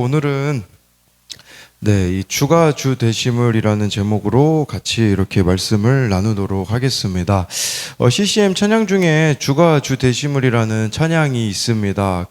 오늘은 이 주가 주 되심을이라는 제목으로 같이 이렇게 말씀을 나누도록 하겠습니다. CCM 찬양 중에 주가 주 되심을이라는 찬양이 있습니다.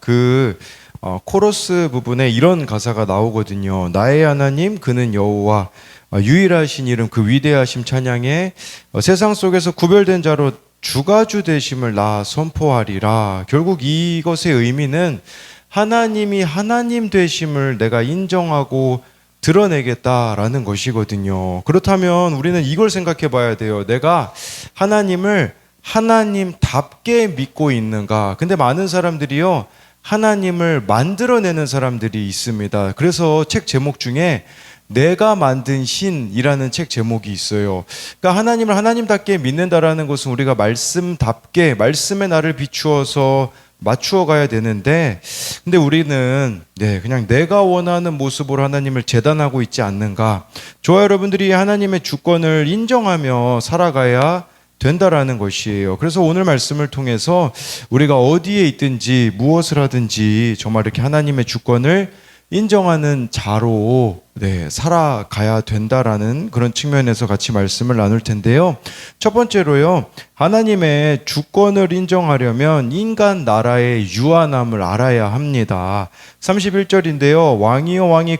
코러스 부분에 이런 가사가 나오거든요. 나의 하나님 그는 여호와, 유일하신 이름 그 위대하심 찬양에 세상 속에서 구별된 자로 주가 주 되심을 나 선포하리라. 결국 이것의 의미는 하나님이 하나님 되심을 내가 인정하고 드러내겠다라는 것이거든요. 그렇다면 우리는 이걸 생각해 봐야 돼요. 내가 하나님을 하나님답게 믿고 있는가? 근데 많은 사람들이요, 하나님을 만들어내는 사람들이 있습니다. 그래서 책 제목 중에 내가 만든 신이라는 책 제목이 있어요. 그러니까 하나님을 하나님답게 믿는다라는 것은 우리가 말씀답게, 말씀의 나를 비추어서 맞추어 가야 되는데, 근데 우리는 그냥 내가 원하는 모습으로 하나님을 재단하고 있지 않는가? 저와 여러분들이 하나님의 주권을 인정하며 살아가야 된다라는 것이에요. 그래서 오늘 말씀을 통해서 우리가 어디에 있든지 무엇을 하든지 정말 이렇게 하나님의 주권을 인정하는 자로 살아가야 된다라는 그런 측면에서 같이 말씀을 나눌 텐데요. 첫 번째로요, 하나님의 주권을 인정하려면 인간 나라의 유한함을 알아야 합니다. 31절인데요. 왕이여 왕이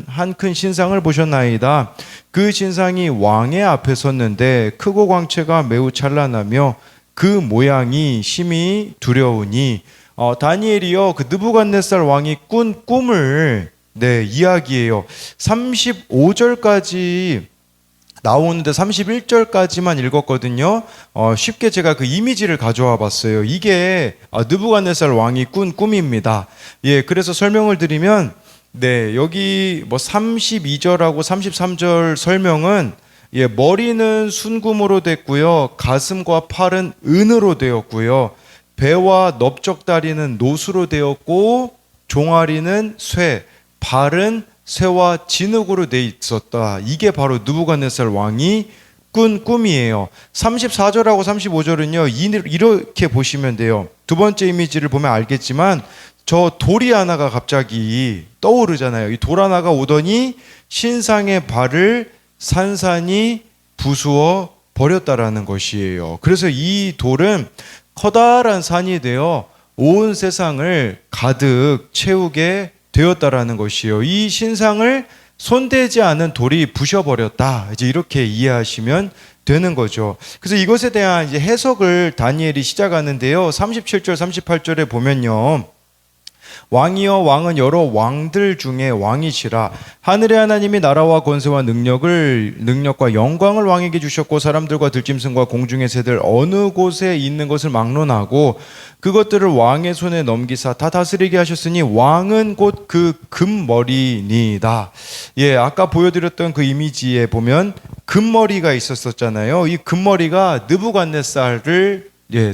한 큰 신상을 보셨나이다. 그 신상이 왕의 앞에 섰는데 크고 광채가 매우 찬란하며 그 모양이 심히 두려우니, 다니엘이요, 그 느부갓네살 왕이 꾼 꿈을 이야기해요. 35절까지 나오는데 31절까지만 읽었거든요. 쉽게 제가 그 이미지를 가져와 봤어요. 이게 느부갓네살 왕이 꾼 꿈입니다. 그래서 설명을 드리면, 여기 32절하고 33절 설명은 머리는 순금으로 됐고요, 가슴과 팔은 은으로 되었고요, 배와 넓적다리는 노수로 되었고, 종아리는 쇠, 발은 쇠와 진흙으로 돼 있었다. 이게 바로 느부갓네살 왕이 꾼 꿈이에요. 34절하고 35절은요, 이렇게 보시면 돼요. 두 번째 이미지를 보면 알겠지만 저 돌이 하나가 갑자기 떠오르잖아요. 이 돌 하나가 오더니 신상의 발을 산산이 부수어 버렸다라는 것이에요. 그래서 이 돌은 커다란 산이 되어 온 세상을 가득 채우게 되었다라는 것이에요. 이 신상을 손대지 않은 돌이 부셔버렸다. 이제 이렇게 이해하시면 되는 거죠. 그래서 이것에 대한 이제 해석을 다니엘이 시작하는데요. 37절, 38절에 보면요. 왕이여 왕은 여러 왕들 중에 왕이시라. 하늘의 하나님이 나라와 권세와 능력과 영광을 왕에게 주셨고, 사람들과 들짐승과 공중의 새들 어느 곳에 있는 것을 막론하고 그것들을 왕의 손에 넘기사 다 다스리게 하셨으니 왕은 곧 그 금머리니이다. 아까 보여드렸던 그 이미지에 보면 금머리가 있었잖아요. 이 금머리가 느부갓네살을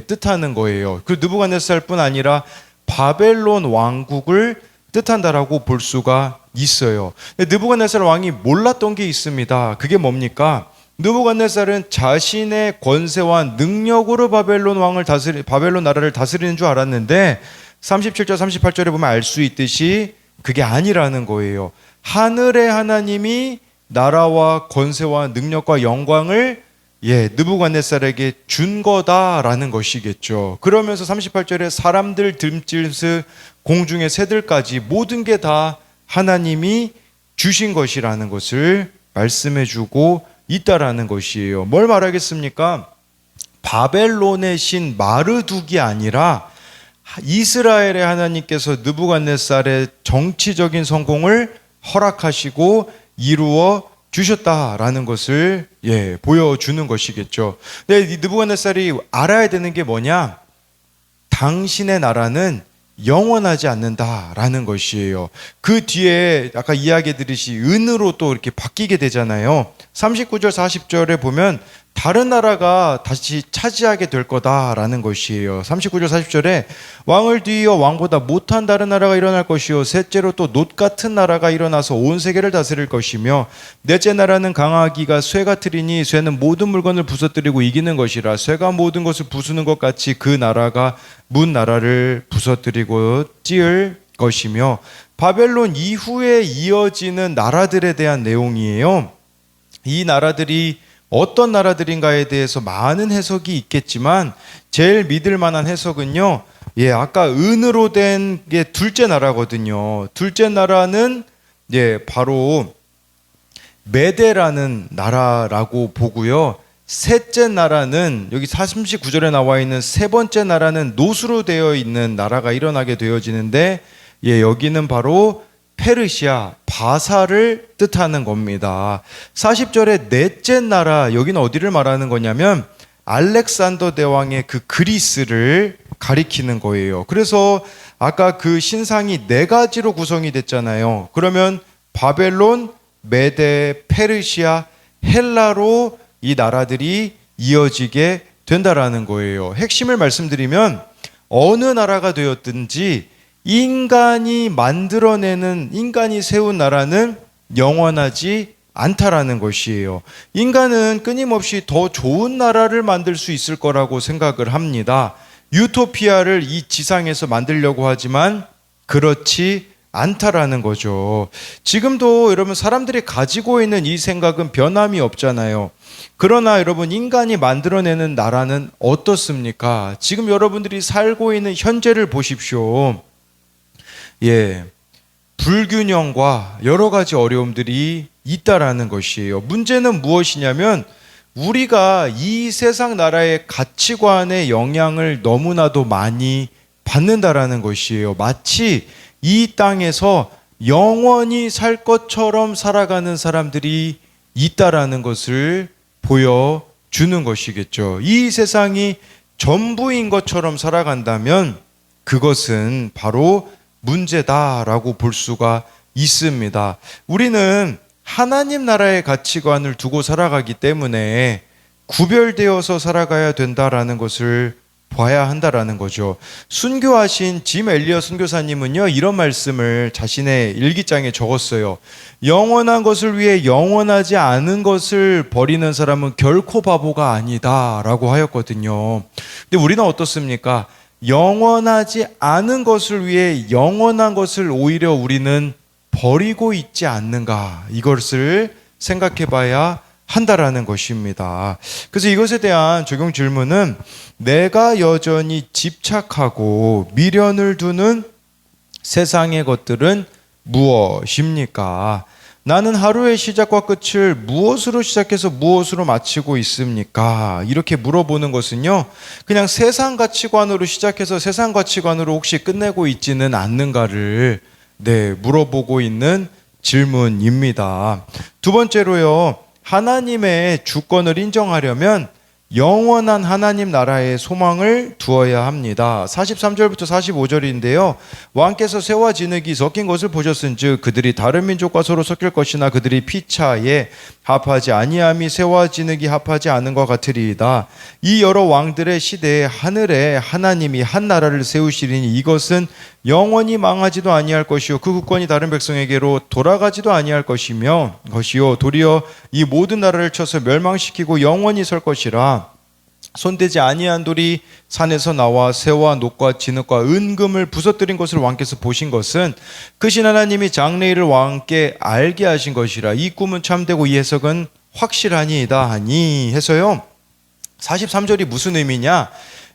뜻하는 거예요. 그 느부갓네살뿐 아니라 바벨론 왕국을 뜻한다라고 볼 수가 있어요. 느부갓네살 왕이 몰랐던 게 있습니다. 그게 뭡니까? 느부갓네살은 자신의 권세와 능력으로 바벨론 나라를 다스리는 줄 알았는데 37절 38절에 보면 알 수 있듯이 그게 아니라는 거예요. 하늘의 하나님이 나라와 권세와 능력과 영광을 느부갓네살에게 준 거다라는 것이겠죠. 그러면서 38절에 사람들, 들짐승, 공중의 새들까지 모든 게 다 하나님이 주신 것이라는 것을 말씀해주고 있다라는 것이에요. 뭘 말하겠습니까? 바벨론의 신 마르둑이 아니라 이스라엘의 하나님께서 느부갓네살의 정치적인 성공을 허락하시고 이루어 주셨다라는 것을 보여주는 것이겠죠. 근데 이 느부갓네살이 알아야 되는 게 뭐냐? 당신의 나라는 영원하지 않는다라는 것이에요. 그 뒤에 아까 이야기 드리시 은으로 또 이렇게 바뀌게 되잖아요. 39절 40절에 보면 다른 나라가 다시 차지하게 될 거다라는 것이에요. 39절 40절에 왕을 뒤이어 왕보다 못한 다른 나라가 일어날 것이요, 셋째로 또 놋 같은 나라가 일어나서 온 세계를 다스릴 것이며, 넷째 나라는 강하기가 쇠 같으리니 쇠는 모든 물건을 부서뜨리고 이기는 것이라. 쇠가 모든 것을 부수는 것 같이 그 나라가 문 나라를 부서뜨리고 찌을 것이며, 바벨론 이후에 이어지는 나라들에 대한 내용이에요. 이 나라들이 어떤 나라들인가에 대해서 많은 해석이 있겠지만 제일 믿을 만한 해석은요. 아까 은으로 된 게 둘째 나라거든요. 둘째 나라는 바로 메대라는 나라라고 보고요. 셋째 나라는 여기 39절에 나와 있는 세 번째 나라는 노수로 되어 있는 나라가 일어나게 되어지는데 여기는 바로 페르시아, 바사를 뜻하는 겁니다. 40절에 넷째 나라, 여기는 어디를 말하는 거냐면 알렉산더 대왕의 그 그리스를 가리키는 거예요. 그래서 아까 그 신상이 네 가지로 구성이 됐잖아요. 그러면 바벨론, 메데, 페르시아, 헬라로 이 나라들이 이어지게 된다라는 거예요. 핵심을 말씀드리면 어느 나라가 되었든지 인간이 만들어내는, 인간이 세운 나라는 영원하지 않다라는 것이에요. 인간은 끊임없이 더 좋은 나라를 만들 수 있을 거라고 생각을 합니다. 유토피아를 이 지상에서 만들려고 하지만 그렇지 않다라는 거죠. 지금도 여러분 사람들이 가지고 있는 이 생각은 변함이 없잖아요. 그러나 여러분 인간이 만들어내는 나라는 어떻습니까? 지금 여러분들이 살고 있는 현재를 보십시오. 불균형과 여러 가지 어려움들이 있다라는 것이에요. 문제는 무엇이냐면 우리가 이 세상 나라의 가치관의 영향을 너무나도 많이 받는다라는 것이에요. 마치 이 땅에서 영원히 살 것처럼 살아가는 사람들이 있다라는 것을 보여주는 것이겠죠. 이 세상이 전부인 것처럼 살아간다면 그것은 바로 문제다라고 볼 수가 있습니다. 우리는 하나님 나라의 가치관을 두고 살아가기 때문에 구별되어서 살아가야 된다라는 것을 봐야 한다라는 거죠. 순교하신 짐 엘리엇 순교사님은요, 이런 말씀을 자신의 일기장에 적었어요. 영원한 것을 위해 영원하지 않은 것을 버리는 사람은 결코 바보가 아니다라고 하였거든요. 근데 우리는 어떻습니까? 영원하지 않은 것을 위해 영원한 것을 오히려 우리는 버리고 있지 않는가, 이것을 생각해 봐야 한다라는 것입니다. 그래서 이것에 대한 적용 질문은 내가 여전히 집착하고 미련을 두는 세상의 것들은 무엇입니까? 나는 하루의 시작과 끝을 무엇으로 시작해서 무엇으로 마치고 있습니까? 이렇게 물어보는 것은요, 그냥 세상 가치관으로 시작해서 세상 가치관으로 혹시 끝내고 있지는 않는가를 물어보고 있는 질문입니다. 두 번째로요, 하나님의 주권을 인정하려면 영원한 하나님 나라의 소망을 두어야 합니다. 43절부터 45절인데요. 왕께서 새와 진흙이 섞인 것을 보셨은즉 그들이 다른 민족과 서로 섞일 것이나 그들이 피차에 합하지 아니함이 새와 진흙이 합하지 않은 것 같으리이다. 이 여러 왕들의 시대에 하늘에 하나님이 한 나라를 세우시리니 이것은 영원히 망하지도 아니할 것이요 그 국권이 다른 백성에게로 돌아가지도 아니할 것이요 도리어 이 모든 나라를 쳐서 멸망시키고 영원히 설 것이라. 손대지 아니한 돌이 산에서 나와 새와 녹과 진흙과 은금을 부서뜨린 것을 왕께서 보신 것은 그 신 하나님이 장래일을 왕께 알게 하신 것이라. 이 꿈은 참되고 이 해석은 확실하니이다 하니 해서요, 43절이 무슨 의미냐,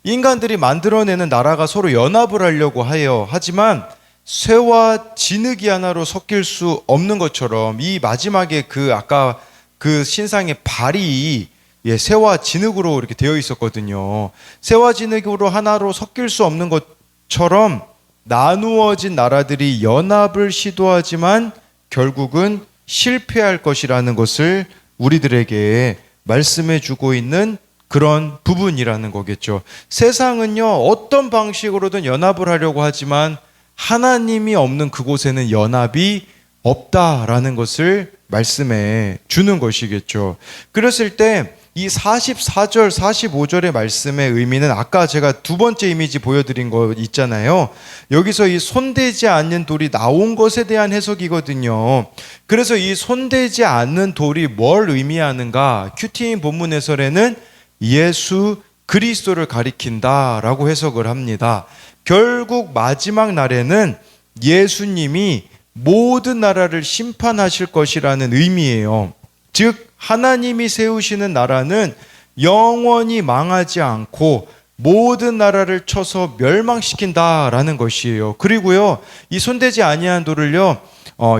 인간들이 만들어내는 나라가 서로 연합을 하려고 하여 하지만 쇠와 진흙이 하나로 섞일 수 없는 것처럼 이 마지막에 아까 그 신상의 발이 쇠와 진흙으로 이렇게 되어 있었거든요. 쇠와 진흙으로 하나로 섞일 수 없는 것처럼 나누어진 나라들이 연합을 시도하지만 결국은 실패할 것이라는 것을 우리들에게 말씀해 주고 있는 그런 부분이라는 거겠죠. 세상은요, 어떤 방식으로든 연합을 하려고 하지만 하나님이 없는 그곳에는 연합이 없다라는 것을 말씀해 주는 것이겠죠. 그랬을 때 이 44절, 45절의 말씀의 의미는 아까 제가 두 번째 이미지 보여드린 거 있잖아요. 여기서 이 손대지 않는 돌이 나온 것에 대한 해석이거든요. 그래서 이 손대지 않는 돌이 뭘 의미하는가? 큐티인 본문 해설에는 예수 그리스도를 가리킨다라고 해석을 합니다. 결국 마지막 날에는 예수님이 모든 나라를 심판하실 것이라는 의미예요. 즉 하나님이 세우시는 나라는 영원히 망하지 않고 모든 나라를 쳐서 멸망시킨다라는 것이에요. 그리고요, 이 손대지 아니한 돌을요,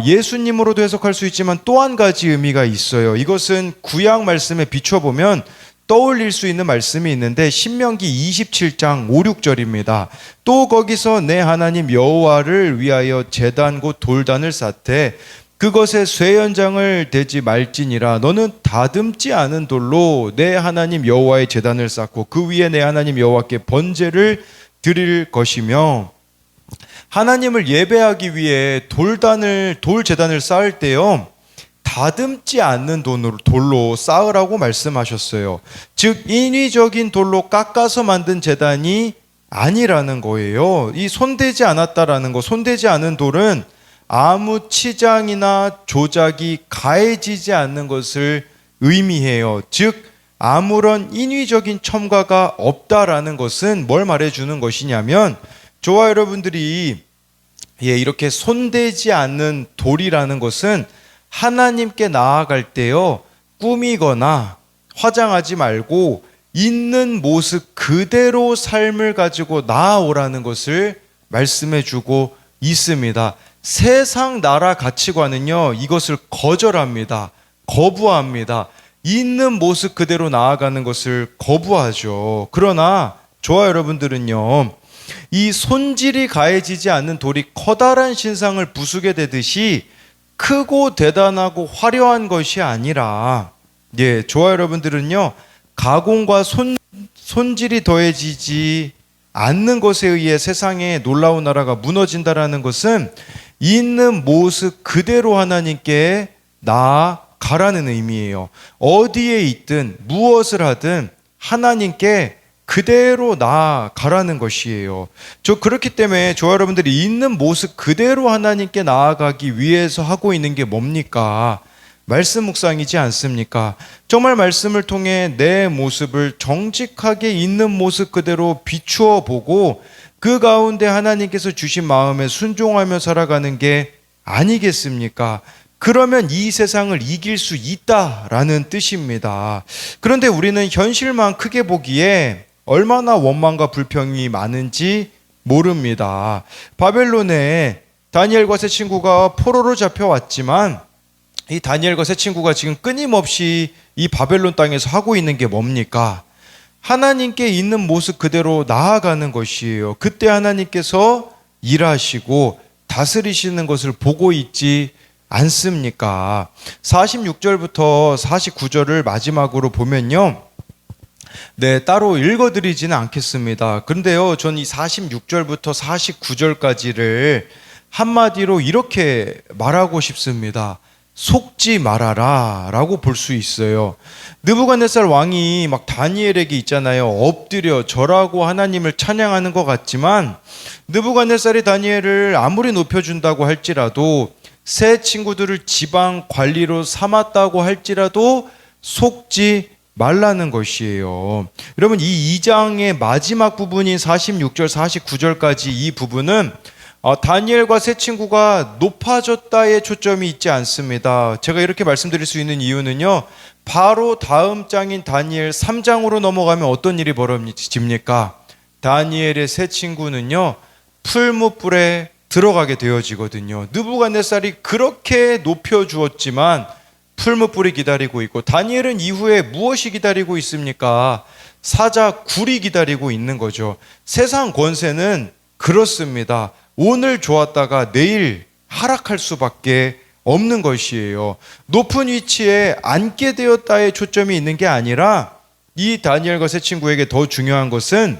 예수님으로도 해석할 수 있지만 또 한 가지 의미가 있어요. 이것은 구약 말씀에 비춰보면 떠올릴 수 있는 말씀이 있는데 신명기 27장 5, 6절입니다. 또 거기서 내 하나님 여호와를 위하여 제단 곧 돌단을 쌓되 그것에 쇠연장을 대지 말지니라. 너는 다듬지 않은 돌로 내 하나님 여호와의 제단을 쌓고 그 위에 내 하나님 여호와께 번제를 드릴 것이며, 하나님을 예배하기 위해 돌 제단을 쌓을 때요, 다듬지 않는 돌로 쌓으라고 말씀하셨어요. 즉 인위적인 돌로 깎아서 만든 제단이 아니라는 거예요. 이 손대지 않았다라는 거, 손대지 않은 돌은 아무 치장이나 조작이 가해지지 않는 것을 의미해요. 즉 아무런 인위적인 첨가가 없다라는 것은 뭘 말해주는 것이냐면, 저와 여러분들이 이렇게 손대지 않는 돌이라는 것은 하나님께 나아갈 때요, 꾸미거나 화장하지 말고 있는 모습 그대로 삶을 가지고 나아오라는 것을 말씀해주고 있습니다. 세상 나라 가치관은요, 이것을 거절합니다. 거부합니다. 있는 모습 그대로 나아가는 것을 거부하죠. 그러나 저와 여러분들은요, 이 손질이 가해지지 않는 돌이 커다란 신상을 부수게 되듯이 크고 대단하고 화려한 것이 아니라, 저와 여러분들은요, 가공과 손질이 더해지지 않는 것에 의해 세상에 놀라운 나라가 무너진다라는 것은 있는 모습 그대로 하나님께 나아가라는 의미예요. 어디에 있든 무엇을 하든 하나님께 그대로 나아가라는 것이에요. 그렇기 때문에 저와 여러분들이 있는 모습 그대로 하나님께 나아가기 위해서 하고 있는 게 뭡니까? 말씀 묵상이지 않습니까? 정말 말씀을 통해 내 모습을 정직하게 있는 모습 그대로 비추어 보고 그 가운데 하나님께서 주신 마음에 순종하며 살아가는 게 아니겠습니까? 그러면 이 세상을 이길 수 있다라는 뜻입니다. 그런데 우리는 현실만 크게 보기에 얼마나 원망과 불평이 많은지 모릅니다. 바벨론에 다니엘과 세 친구가 포로로 잡혀왔지만 이 다니엘과 세 친구가 지금 끊임없이 이 바벨론 땅에서 하고 있는 게 뭡니까? 하나님께 있는 모습 그대로 나아가는 것이에요. 그때 하나님께서 일하시고 다스리시는 것을 보고 있지 않습니까? 46절부터 49절을 마지막으로 보면요, 따로 읽어드리지는 않겠습니다. 그런데요, 전 이 46절부터 49절까지를 한마디로 이렇게 말하고 싶습니다. 속지 말아라 라고 볼 수 있어요. 느부갓네살 왕이 막 다니엘에게 있잖아요, 엎드려 절하고 하나님을 찬양하는 것 같지만, 느부갓네살이 다니엘을 아무리 높여준다고 할지라도, 새 친구들을 지방 관리로 삼았다고 할지라도 속지 말라는 것이에요. 여러분, 이 2장의 마지막 부분인 46절 49절까지 이 부분은 다니엘과 세 친구가 높아졌다에 초점이 있지 않습니다. 제가 이렇게 말씀드릴 수 있는 이유는요, 바로 다음 장인 다니엘 3장으로 넘어가면 어떤 일이 벌어집니까? 다니엘의 세 친구는요, 풀무불에 들어가게 되어지거든요. 느부갓네살이 그렇게 높여주었지만 풀무불이 기다리고 있고, 다니엘은 이후에 무엇이 기다리고 있습니까? 사자굴이 기다리고 있는 거죠. 세상 권세는 그렇습니다. 오늘 좋았다가 내일 하락할 수밖에 없는 것이에요. 높은 위치에 앉게 되었다에 초점이 있는 게 아니라, 이 다니엘과 세 친구에게 더 중요한 것은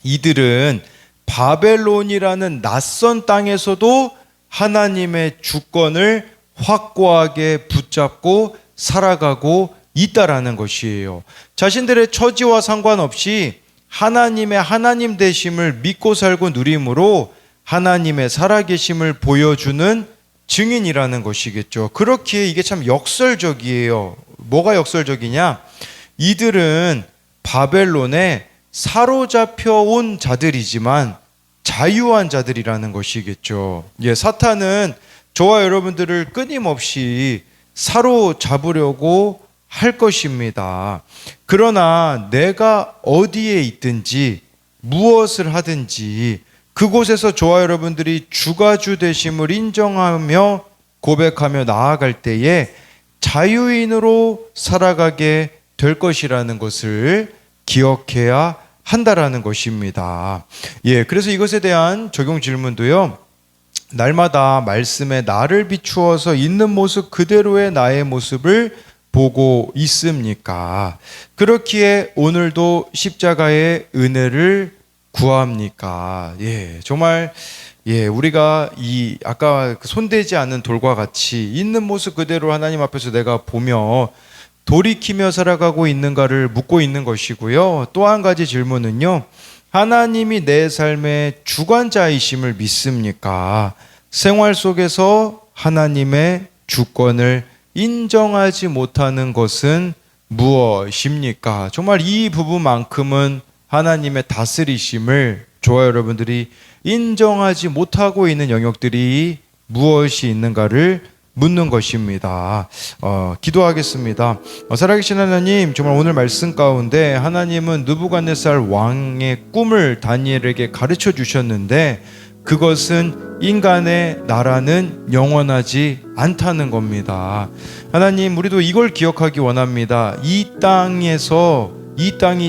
이들은 바벨론이라는 낯선 땅에서도 하나님의 주권을 확고하게 붙잡고 살아가고 있다라는 것이에요. 자신들의 처지와 상관없이 하나님의 하나님 되심을 믿고 살고 누림으로 하나님의 살아계심을 보여주는 증인이라는 것이겠죠. 그렇기에 이게 참 역설적이에요. 뭐가 역설적이냐? 이들은 바벨론에 사로잡혀 온 자들이지만 자유한 자들이라는 것이겠죠. 사탄은 저와 여러분들을 끊임없이 사로잡으려고 할 것입니다. 그러나 내가 어디에 있든지 무엇을 하든지 그곳에서 저와 여러분들이 주가주 되심을 인정하며 고백하며 나아갈 때에 자유인으로 살아가게 될 것이라는 것을 기억해야 한다라는 것입니다. 그래서 이것에 대한 적용 질문도요. 날마다 말씀에 나를 비추어서 있는 모습 그대로의 나의 모습을 보고 있습니까? 그렇기에 오늘도 십자가의 은혜를 구합니까? 정말 우리가 이 아까 손대지 않는 돌과 같이 있는 모습 그대로 하나님 앞에서 내가 보며 돌이키며 살아가고 있는가를 묻고 있는 것이고요. 또 한 가지 질문은요. 하나님이 내 삶의 주관자이심을 믿습니까? 생활 속에서 하나님의 주권을 인정하지 못하는 것은 무엇입니까? 정말 이 부분만큼은 하나님의 다스리심을 저와 여러분들이 인정하지 못하고 있는 영역들이 무엇이 있는가를 묻는 것입니다. 기도하겠습니다. 살아계신 하나님, 정말 오늘 말씀 가운데 하나님은 느부갓네살 왕의 꿈을 다니엘에게 가르쳐 주셨는데 그것은 인간의 나라는 영원하지 않다는 겁니다. 하나님, 우리도 이걸 기억하기 원합니다. 이 땅이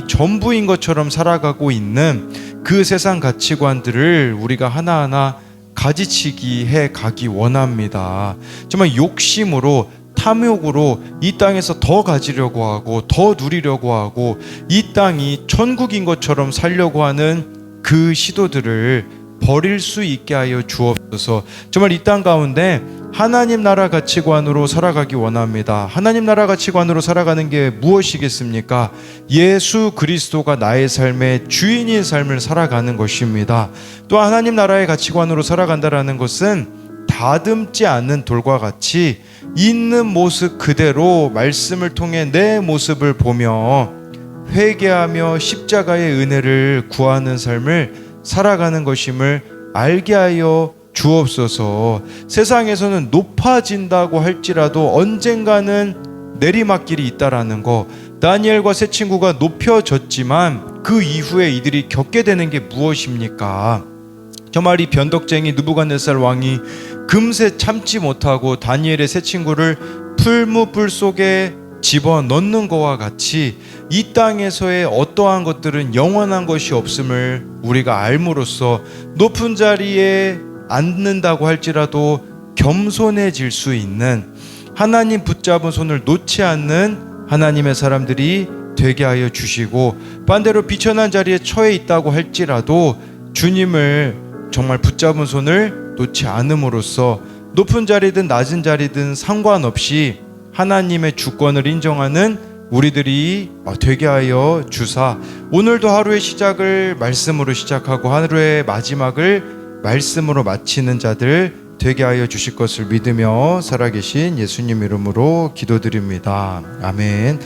전부인 것처럼 살아가고 있는 그 세상 가치관들을 우리가 하나하나 가지치기 해 가기 원합니다. 정말 욕심으로 탐욕으로 이 땅에서 더 가지려고 하고 더 누리려고 하고 이 땅이 천국인 것처럼 살려고 하는 그 시도들을 버릴 수 있게 하여 주옵소서. 정말 이 땅 가운데 하나님 나라 가치관으로 살아가기 원합니다. 하나님 나라 가치관으로 살아가는 게 무엇이겠습니까? 예수 그리스도가 나의 삶의 주인인 삶을 살아가는 것입니다. 또 하나님 나라의 가치관으로 살아간다라는 것은 다듬지 않는 돌과 같이 있는 모습 그대로 말씀을 통해 내 모습을 보며 회개하며 십자가의 은혜를 구하는 삶을 살아가는 것임을 알게 하여 주옵소서. 세상에서는 높아진다고 할지라도 언젠가는 내리막길이 있다라는 거, 다니엘과 세 친구가 높여졌지만 그 이후에 이들이 겪게 되는 게 무엇입니까? 정말 이 변덕쟁이 느부갓네살 왕이 금세 참지 못하고 다니엘의 세 친구를 풀무불 속에 집어넣는 것과 같이 이 땅에서의 어떠한 것들은 영원한 것이 없음을 우리가 알므로써 높은 자리에 앉는다고 할지라도 겸손해질 수 있는, 하나님 붙잡은 손을 놓지 않는 하나님의 사람들이 되게 하여 주시고, 반대로 비천한 자리에 처해 있다고 할지라도 주님을 정말 붙잡은 손을 놓지 않음으로써 높은 자리든 낮은 자리든 상관없이 하나님의 주권을 인정하는 우리들이 되게 하여 주사, 오늘도 하루의 시작을 말씀으로 시작하고 하루의 마지막을 말씀으로 마치는 자들 되게 하여 주실 것을 믿으며 살아계신 예수님 이름으로 기도드립니다. 아멘.